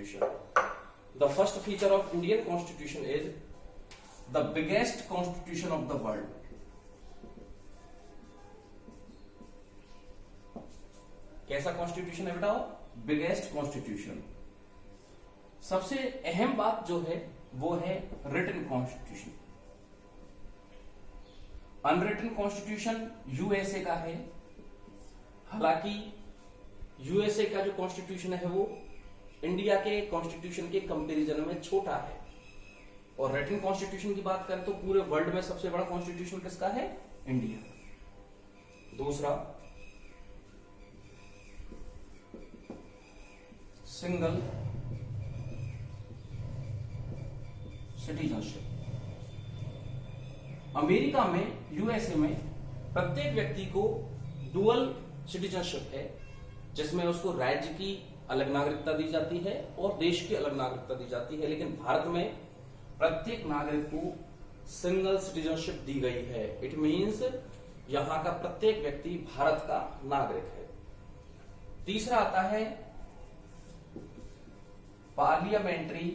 Constitution. The first feature of Indian Constitution is the biggest constitution of the world. कैसा constitution है बताओ? Biggest constitution. सबसे अहम बात जो है वो है written constitution. Unwritten constitution USA का है. हालांकि यूएसए का जो कॉन्स्टिट्यूशन है वो इंडिया के कॉन्स्टिट्यूशन के कंपैरिजन में छोटा है. और रिटन कॉन्स्टिट्यूशन की बात करें तो पूरे वर्ल्ड में सबसे बड़ा कॉन्स्टिट्यूशन किसका है? इंडिया. दूसरा, सिंगल सिटीजनशिप. अमेरिका में, यूएसए में प्रत्येक व्यक्ति को डुअल सिटीजनशिप है, जिसमें उसको राज्य की अलग नागरिकता दी जाती है और देश की अलग नागरिकता दी जाती है. लेकिन भारत में प्रत्येक नागरिक को सिंगल सिटीजनशिप दी गई है. इट मींस यहां का प्रत्येक व्यक्ति भारत का नागरिक है. तीसरा आता है parliamentary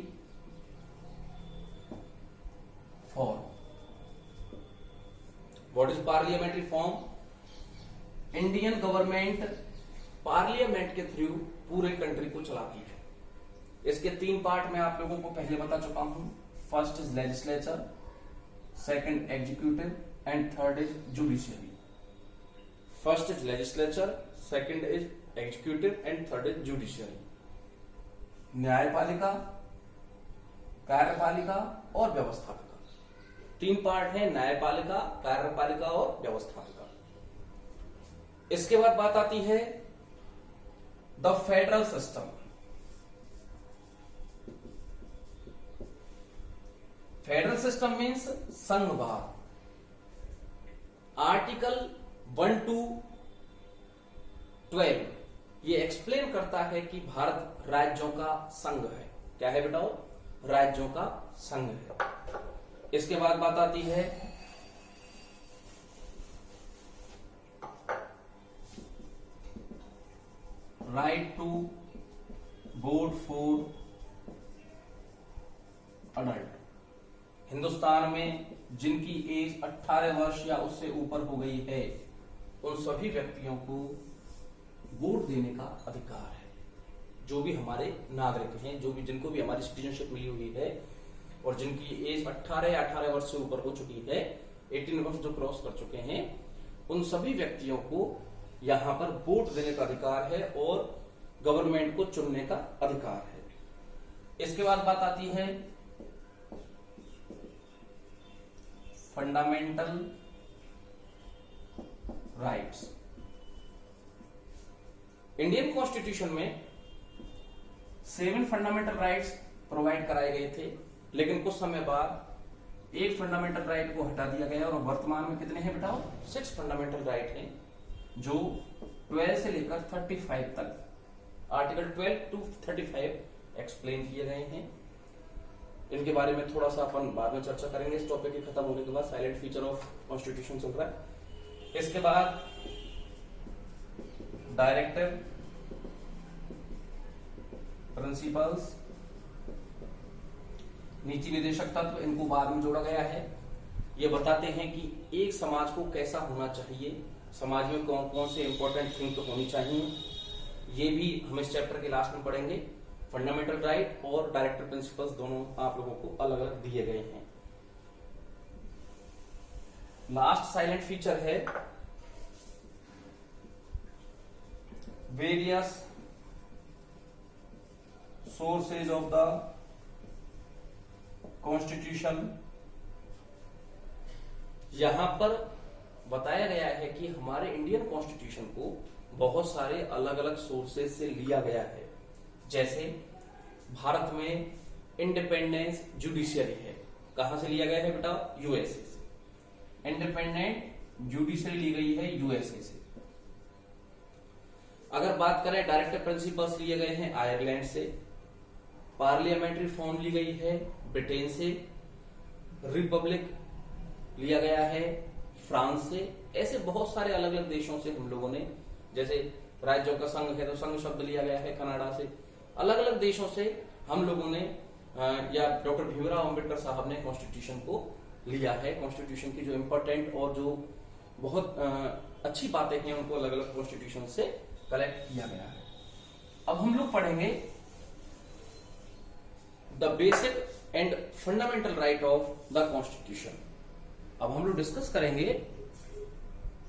form. What is parliamentary form? Indian government parliament के थ्रू पूरे कंट्री को चलाती है. इसके 3 पार्ट मैं आप लोगों को पहले बता चुका हूं. First is legislature, second executive and third is judiciary. First is legislature, second is executive and third is judiciary. न्यायपालिका, कार्यपालिका और व्यवस्थापिका. 3 पार्ट है, न्यायपालिका, कार्यपालिका और व्यवस्थापिका. इसके बाद बात आती है the federal system. Federal system means संघवाद. आर्टिकल 1 to 12 ये एक्सप्लेन करता है कि भारत राज्यों का संघ है. क्या है बेटाओ? राज्यों का संघ है. इसके बाद बात आती है right to vote for adult. Hindustan में जिनकी एज 18 वर्ष या उससे ऊपर हो गई है उन सभी व्यक्तियों को वोट देने का अधिकार है. जो भी हमारे नागरिक हैं, जो भी जिनको भी हमारी सिटीजनशिप मिली हुई है और जिनकी एज 18 या 18 वर्ष से ऊपर हो चुकी है, 18 वर्ष जो क्रॉस कर चुके हैं, उन सभी व्यक्तियों को यहां पर वोट देने का अधिकार है और गवर्नमेंट को चुनने का अधिकार है. इसके बाद बात आती है फंडामेंटल राइट्स. इंडियन कॉन्स्टिट्यूशन में 7 फंडामेंटल राइट्स प्रोवाइड कराए गए थे, लेकिन कुछ समय बाद एक फंडामेंटल राइट को हटा दिया गया और वर्तमान में कितने हैं बेटाओ? 6 फंडामेंटल राइट हैं, जो 12 से लेकर 35 तक, आर्टिकल 12 to 35 एक्सप्लेन किए गए हैं. इनके बारे में थोड़ा सा अपन बाद में चर्चा करेंगे. इस टॉपिक के खत्म होने के बाद साइलेंट फीचर ऑफ कॉन्स्टिट्यूशन चल रहा है. इसके बाद डायरेक्टिव, प्रिंसिपल्स, नीति निदेशक तत्व, इनको बाद में जोड़ा गया है. ये बताते हैं कि एक समाज को कैसा होना चाहिए, समाज में कौन कौन से इंपॉर्टेंट थिंग तो होनी चाहिए. ये भी हम इस चैप्टर के लास्ट में पढ़ेंगे. फंडामेंटल राइट और डायरेक्टिव प्रिंसिपल्स दोनों आप लोगों को अलग अलग दिए गए हैं. लास्ट साइलेंट फीचर है various sources of the constitution. यहां पर बताया गया है कि हमारे इंडियन कॉन्स्टिट्यूशन को बहुत सारे अलग अलग सोर्सेज से लिया गया है. जैसे भारत में इंडिपेंडेंस जुडिशियरी है. कहां से लिया गया है बेटा? यूएसए से. इंडिपेंडेंट जुडिशियरी ली गई है यूएसए से. अगर बात करें डायरेक्टिव प्रिंसिपल्स लिए गए हैं आयरलैंड से. पार्लियामेंट्री फॉर्म ली गई है ब्रिटेन से. रिपब्लिक लिया गया है फ्रांस से. ऐसे बहुत सारे अलग अलग देशों से हम लोगों ने, जैसे राज्यों का संघ है तो संघ शब्द लिया गया है कनाडा से. अलग अलग देशों से हम लोगों ने या डॉक्टर भीमराव अंबेडकर साहब ने कॉन्स्टिट्यूशन को लिया है। कॉन्स्टिट्यूशन की जो इम्पोर्टेंट और जो बहुत अच्छी बातें हैं उनको अलग अलग कॉन्स्टिट्यूशन से कलेक्ट किया गया है। अब हम लोग पढ़ेंगे the basic and fundamental right of the constitution. अब हम लोग डिस्कस करेंगे